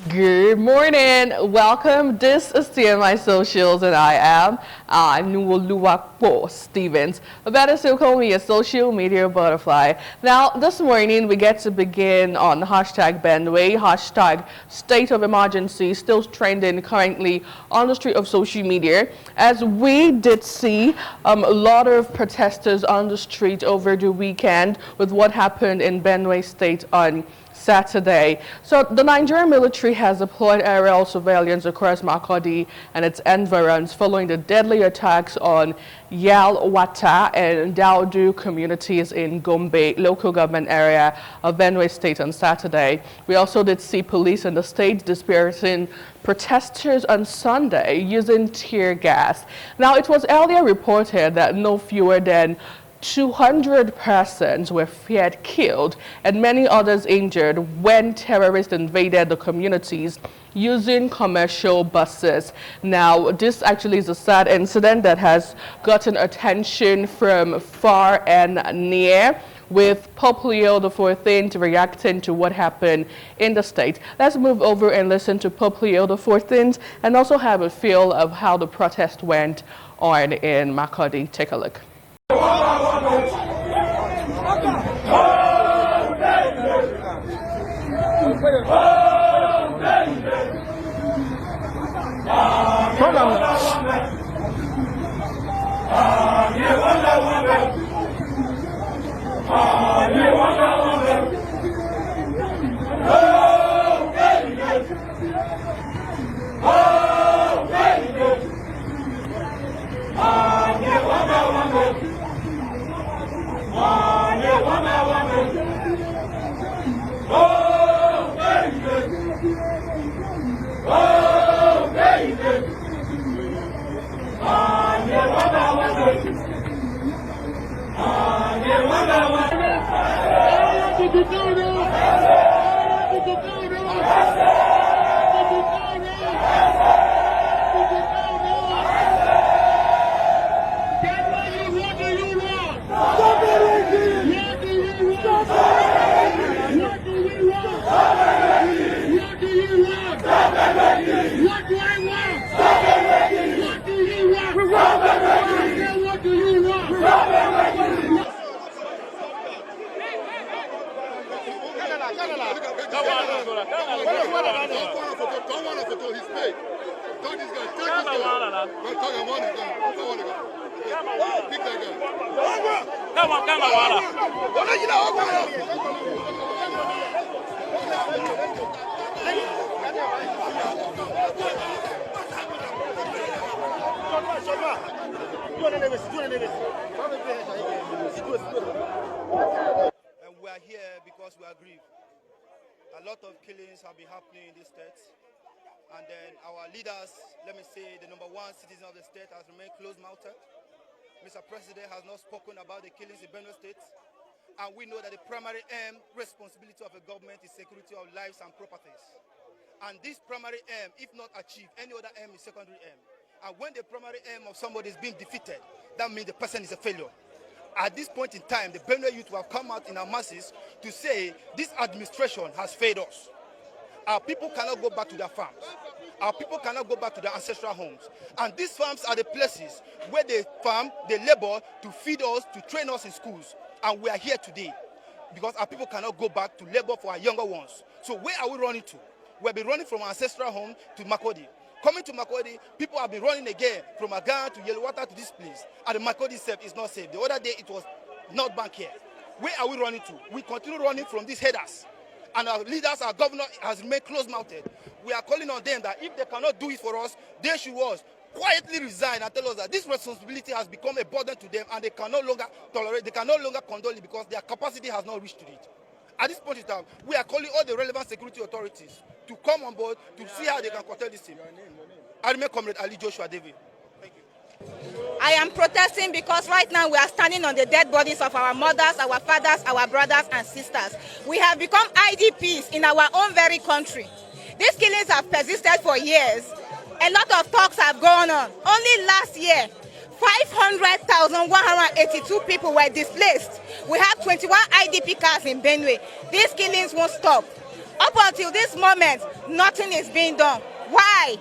Good morning. Welcome. This is TMI Socials, and I am Nuoluwapo Stevens. Better still call me a social media butterfly. Now, this morning we get to begin on hashtag Benue, hashtag state of emergency, still trending currently on the street of social media, as we did see a lot of protesters on the street over the weekend with what happened in Benue State on Saturday. So the Nigerian military has deployed aerial surveillance across Makurdi and its environs following the deadly attacks on Yelwata and Daudu communities in Gombe local government area of Benue State on Saturday. We also did see police in the state dispersing protesters on Sunday using tear gas. Now, it was earlier reported that no fewer than 200 persons were feared killed and many others injured when terrorists invaded the communities using commercial buses. Now, this actually is a sad incident that has gotten attention from far and near, with Pope Leo XIV reacting to what happened in the state. Let's move over and listen to Pope Leo XIV and also have a feel of how the protest went on in Makurdi. Take a look. And we are here because we are grieved. A lot of killings have been happening in this state. And then our leaders, let me say, the number one citizen of the state has remained closed-mouthed. Mr. President has not spoken about the killings in Benue State. And we know that the primary aim, responsibility of a government is security of lives and properties. And this primary aim, if not achieved, any other aim is secondary aim. And when the primary aim of somebody is being defeated, that means the person is a failure. At this point in time, the Benue youth will have come out in our masses to say this administration has failed us. Our people cannot go back to their farms. Our people cannot go back to their ancestral homes. And these farms are the places where they farm, they labor to feed us, to train us in schools. And we are here today because our people cannot go back to labor for our younger ones. So where are we running to? We'll be running from our ancestral home to Makurdi. Coming to Makurdi, people have been running again from Agan to Yelwata to this place. And the Makurdi itself is not safe. The other day it was not back here. Where are we running to? We continue running from these headers. And our leaders, our governor has remained close-mouthed. We are calling on them that if they cannot do it for us, they should quietly resign and tell us that this responsibility has become a burden to them and they can no longer tolerate, they can no longer condole it because their capacity has not reached to it. At this point in time, we are calling all the relevant security authorities to come on board to see how they can curtail this thing. I remain Comrade Ali Joshua David. Thank you. I am protesting because right now we are standing on the dead bodies of our mothers, our fathers, our brothers and sisters. We have become IDPs in our own very country. These killings have persisted for years. A lot of talks have gone on. Only last year, 500,182 people were displaced. We have 21 IDP camps in Benue. These killings won't stop. Up until this moment, nothing is being done. Why?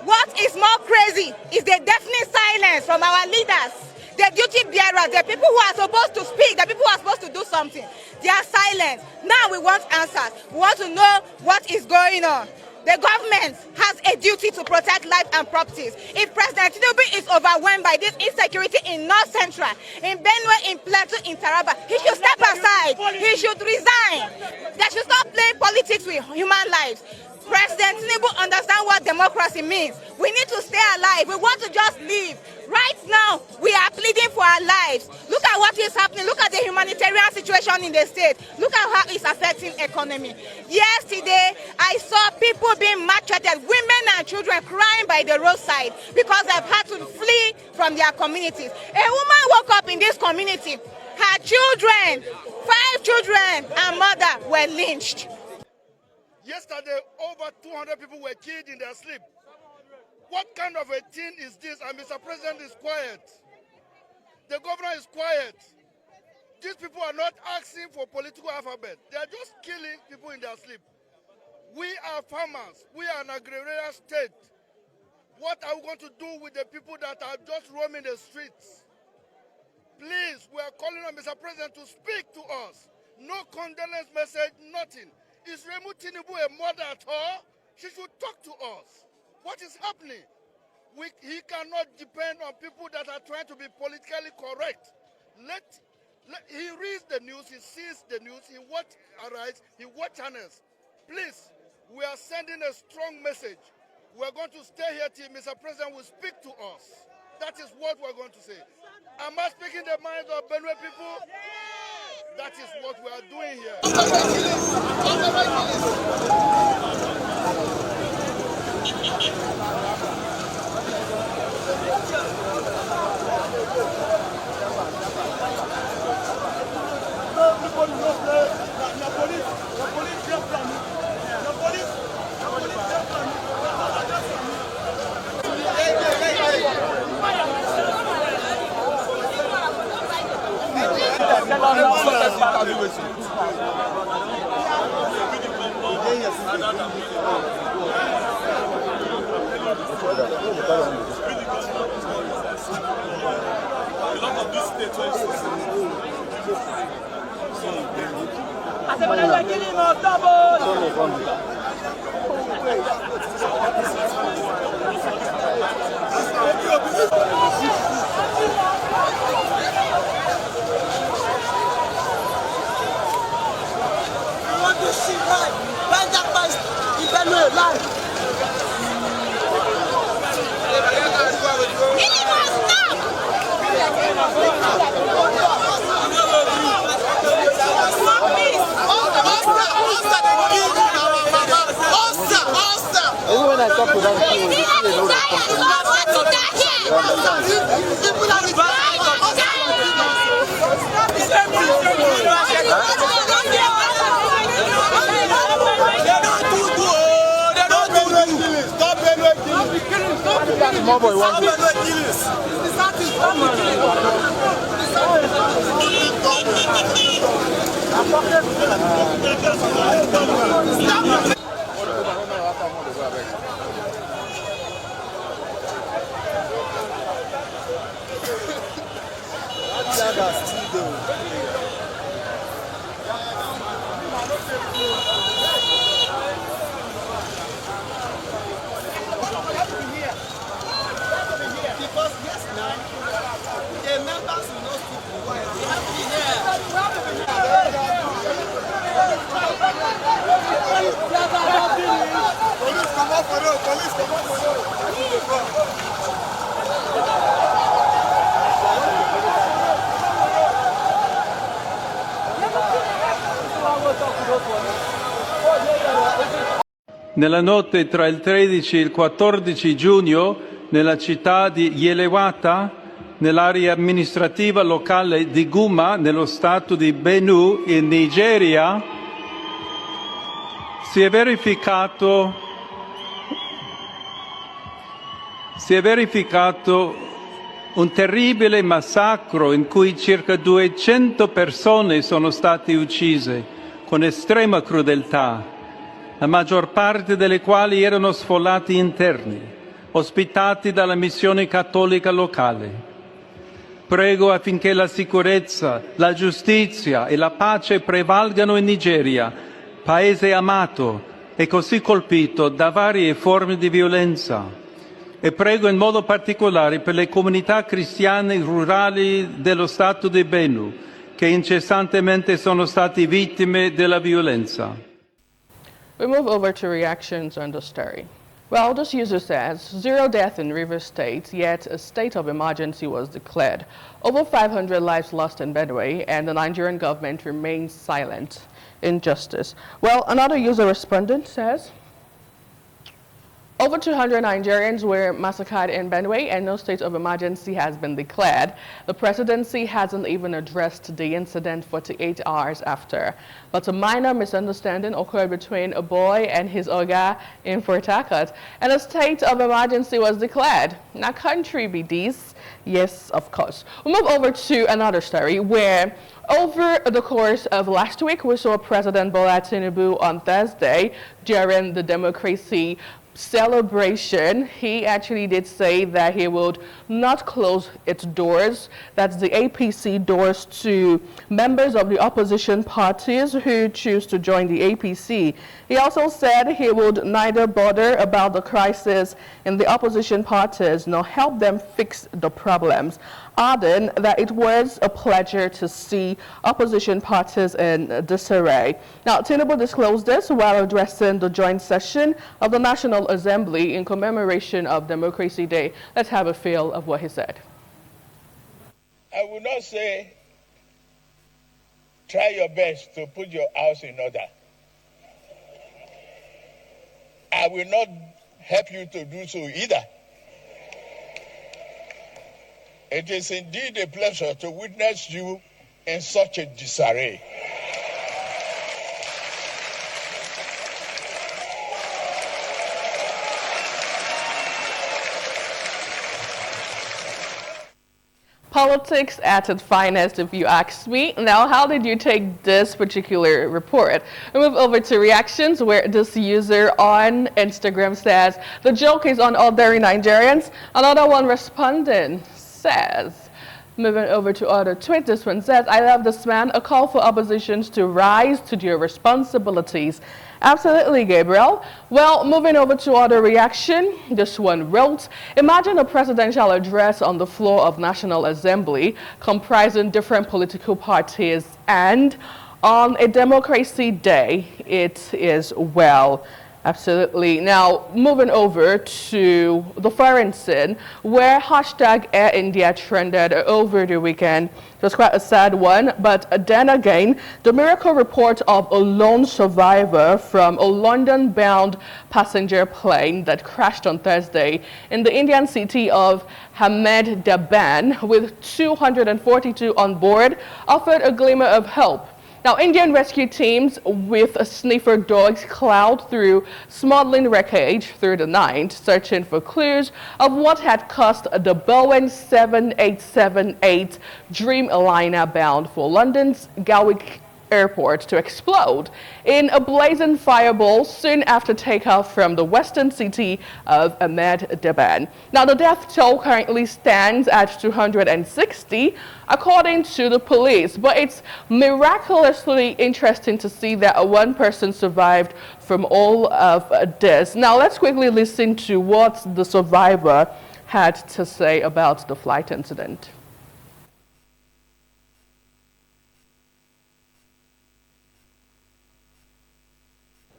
What is more crazy is the deafening silence from our leaders, the duty bearers, the people who are supposed to speak, the people who are supposed to do something. They are silent. Now we want answers. We want to know what is going on. The government has a duty to protect life and properties. If President Tinubu is overwhelmed by this insecurity in North Central, in Benue, in Plateau, in Taraba, he should step aside. He should resign. They should stop playing politics with human lives. President Tinubu understands what democracy means. We need to stay alive. We want to just live. Right now, we are pleading for our lives. Look at what is happening. Look at the humanitarian situation in the state. Look at how it's affecting economy. Yesterday, I saw people being maltreated, women and children crying by the roadside because they've had to flee from their communities. A woman woke up in this community. Her children, 5 children and mother were lynched. Yesterday, over 200 people were killed in their sleep. What kind of a thing is this? And Mr. President is quiet. The governor is quiet. These people are not asking for political alphabet. They are just killing people in their sleep. We are farmers. We are an agrarian state. What are we going to do with the people that are just roaming the streets? Please, we are calling on Mr. President to speak to us. No condolence message, nothing. Is Remu Tinubu a mother at all? She should talk to us. What is happening? He cannot depend on people that are trying to be politically correct. He reads the news, he sees the news, he watch Arise, he watch channels. Please, we are sending a strong message. We are going to stay here till Mr. President will speak to us. That is what we are going to say. Am I speaking the minds of Benue people? That is what we are doing here. When I talk to them, small boy wants Nella notte tra il 13 e il 14 giugno, nella città di Yelwata, nell'area amministrativa locale di Guma, nello stato di Benue, in Nigeria, si è verificato un terribile massacro in cui circa 200 persone sono state uccise con estrema crudeltà. la maggior parte delle quali erano sfollati interni, ospitati dalla missione cattolica locale. Prego affinché la sicurezza, la giustizia e la pace prevalgano in Nigeria, paese amato e così colpito da varie forme di violenza. E prego in modo particolare per le comunità cristiane rurali dello Stato di Benue, che incessantemente sono stati vittime della violenza. We move over to reactions on the story. Well, this user says, 0 deaths in Rivers State, yet a state of emergency was declared. Over 500 lives lost in Benue, and the Nigerian government remains silent. Injustice. Well, another user respondent says, over 200 Nigerians were massacred in Benue and no state of emergency has been declared. The presidency hasn't even addressed the incident 48 hours after. But a minor misunderstanding occurred between a boy and his oga in Port Harcourt, and a state of emergency was declared. Now, country be this? Yes, of course. We'll move over to another story where over the course of last week, we saw President Bola Tinubu on Thursday during the democracy celebration. He actually did say that he would not close its doors, that's the APC doors, to members of the opposition parties who choose to join the APC. He also said he would neither bother about the crisis in the opposition parties nor help them fix the problems, adding that it was a pleasure to see opposition parties in disarray. Now, Tinubu disclosed this while addressing the joint session of the National Assembly in commemoration of Democracy Day. Let's have a feel of what he said. I will not say try your best to put your house in order. I will not help you to do so either. It is indeed a pleasure to witness you in such a disarray. Politics at its finest, if you ask me. Now, how did you take this particular report? We move over to reactions, where this user on Instagram says, the joke is on ordinary Nigerians. Another one responding says, moving over to other tweets, this one says, I love this man, a call for oppositions to rise to their responsibilities. Absolutely, Gabriel. Well, moving over to other reaction, this one wrote, imagine a presidential address on the floor of National Assembly comprising different political parties, and on a democracy day, it is well. Absolutely. Now, moving over to the foreign scene, where hashtag Air India trended over the weekend. It was quite a sad one, but then again, the miracle report of a lone survivor from a London-bound passenger plane that crashed on Thursday in the Indian city of Ahmedabad with 242 on board offered a glimmer of hope. Now, Indian rescue teams with sniffer dogs plowed through smuggling wreckage through the night, searching for clues of what had caused the Boeing 7878 Dreamliner bound for London's Gatwick Airport to explode in a blazing fireball soon after takeoff from the western city of Ahmedabad. Now, the death toll currently stands at 260, according to the police, but it's miraculously interesting to see that one person survived from all of this. Now, let's quickly listen to what the survivor had to say about the flight incident.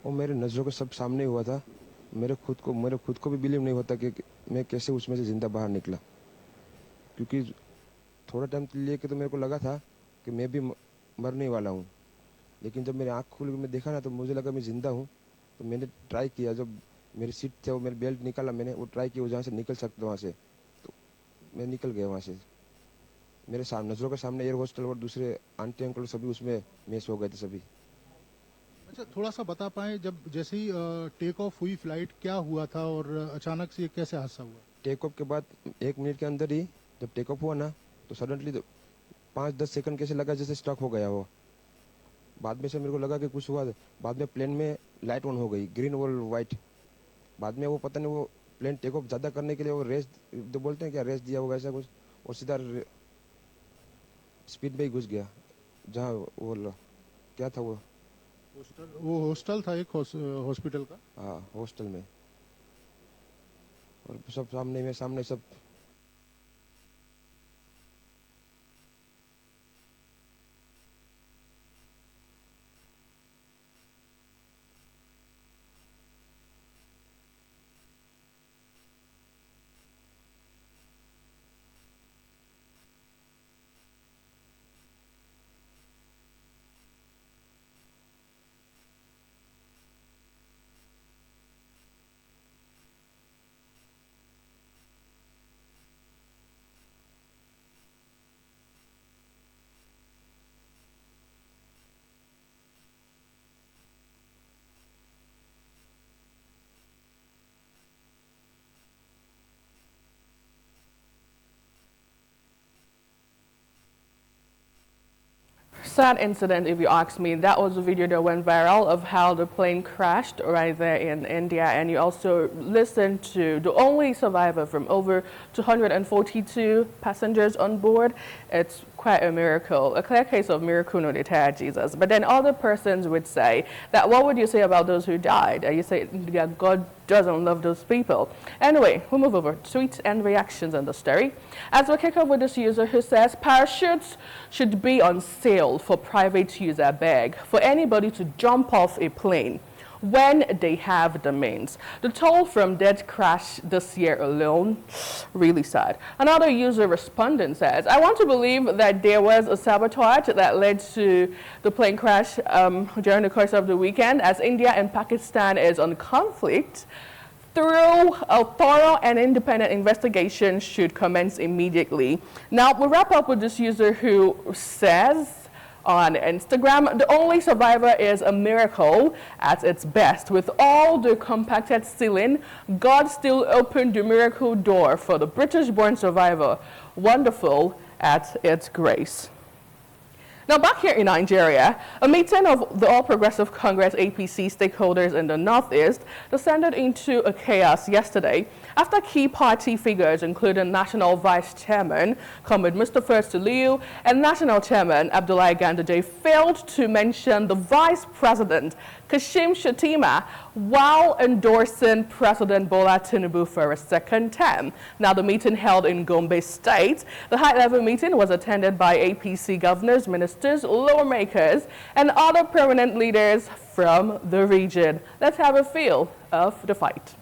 वो मेरे नज़रों के सब सामने हुआ था। मेरे खुद को भी बिलीव नहीं होता कि मैं कैसे उसमें से ज़िंदा बाहर निकला, क्योंकि थोड़ा टाइम लिए कि तो मेरे को लगा था कि मैं भी मरने वाला हूँ, लेकिन जब मेरी आँख खुल के मैं देखा ना तो मुझे लगा मैं ज़िंदा हूँ। तो मैंने ट्राई किया, जब मेरी सीट थे वो मेरी बेल्ट निकाला, मैंने वो ट्राई किया जहाँ से निकल सकता वहाँ से, तो मैं निकल गया वहाँ से। मेरे नज़रों के सामने एयर होस्टल और दूसरे आंटी अंकल सभी उसमें मिस हो गए थे सभी। अच्छा, थोड़ा सा बता पाएं, जब जैसे ही टेक ऑफ हुई फ्लाइट क्या हुआ था और अचानक से कैसे हादसा हुआ? टेक ऑफ के बाद 1 मिनट के अंदर ही जब टेक ऑफ हुआ ना तो सडनली तो 5-10 सेकंड कैसे लगा जैसे स्टक हो गया हो। बाद में से मेरे को लगा कि कुछ हुआ, बाद में प्लेन में लाइट ऑन हो गई, ग्रीन और वाइट। बाद में वो पता नहीं वो प्लेन टेक ऑफ ज़्यादा करने के लिए वो रेस तो बोलते हैं क्या, रेस दिया होगा ऐसा कुछ, और सीधा स्पीड में ही घुस गया जहाँ वो क्या था वो हॉस्टल था एक हॉस्पिटल का। हाँ हॉस्टल में, और सब सामने सब। Sad incident, if you ask me. That was a video that went viral of how the plane crashed right there in India, and you also listened to the only survivor from over 242 passengers on board. It's quite a miracle, a clear case of miracle no detire Jesus. But then other persons would say that what would you say about those who died? You say that God doesn't love those people. Anyway, we'll move over to tweets and reactions on the story. As we kick off with this user who says parachutes should be on sale for private use, I beg, for anybody to jump off a plane when they have the means. The toll from dead crash this year alone, really sad. Another user respondent says, I want to believe that there was a sabotage that led to the plane crash during the course of the weekend, as India and Pakistan is on conflict. Through a thorough and independent investigation should commence immediately. Now, we'll wrap up with this user who says on Instagram, the only survivor is a miracle at its best. With all the compacted ceiling, God still opened the miracle door for the British-born survivor. Wonderful at its grace. Now, back here in Nigeria, a meeting of the All Progressive Congress APC stakeholders in the Northeast descended into a chaos yesterday after key party figures, including National Vice Chairman Comrade Mustapha Saliu and National Chairman Abdullahi Ganduje, failed to mention the Vice President Kashim Shettima while endorsing President Bola Tinubu for a second term. Now, the meeting held in Gombe State. The high-level meeting was attended by APC governors, ministers, lawmakers, and other prominent leaders from the region. Let's have a feel of the fight.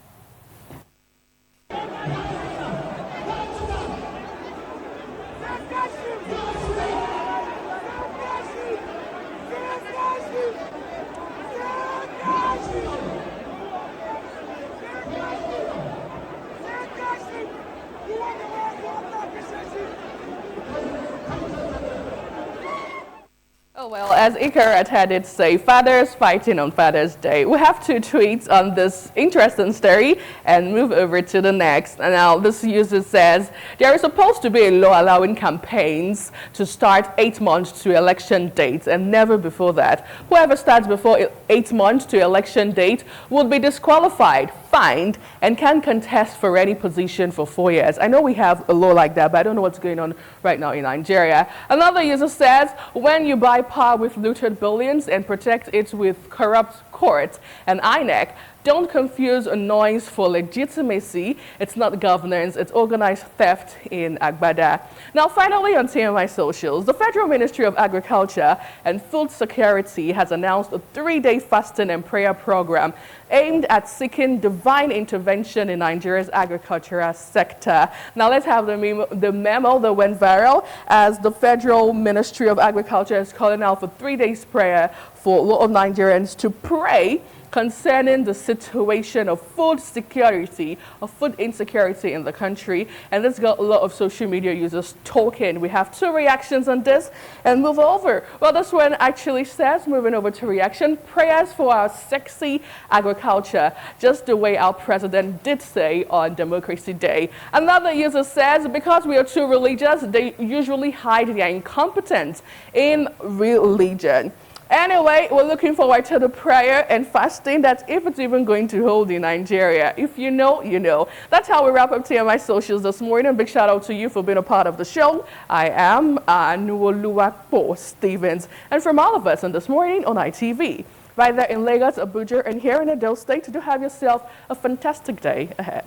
Oh, well, as Ikarat had it say, fathers fighting on Father's Day. We have 2 tweets on this interesting story and move over to the next. And now this user says, there is supposed to be a law allowing campaigns to start 8 months to election dates and never before that. Whoever starts before 8 months to election date would be disqualified, fined, and can contest for any position for 4 years. I know we have a law like that, but I don't know what's going on right now in Nigeria. Another user says, when you buy power with looted billions and protect it with corrupt courts and INEC, don't confuse a noise for legitimacy. It's not governance, it's organized theft in Agbada. Now, finally, on TMI socials, the Federal Ministry of Agriculture and Food Security has announced a 3-day fasting and prayer program aimed at seeking divine intervention in Nigeria's agricultural sector. Now, let's have the memo that went viral, as the Federal Ministry of Agriculture is calling out for 3 days prayer for a lot of Nigerians to pray concerning the situation of food security, of food insecurity in the country. And this got a lot of social media users talking. We have 2 reactions on this and move over. Well, this one actually says, moving over to reaction, prayers for our sexy agriculture, just the way our president did say on Democracy Day. Another user says, because we are too religious, they usually hide their incompetence in religion. Anyway, we're looking forward to the prayer and fasting that if it's even going to hold in Nigeria. If you know, you know. That's how we wrap up TMI Socials this morning. Big shout out to you for being a part of the show. I am Oluwapo Stevens. And from all of us on This Morning on ITV, right there in Lagos, Abuja, and here in Edo State, do have yourself a fantastic day ahead.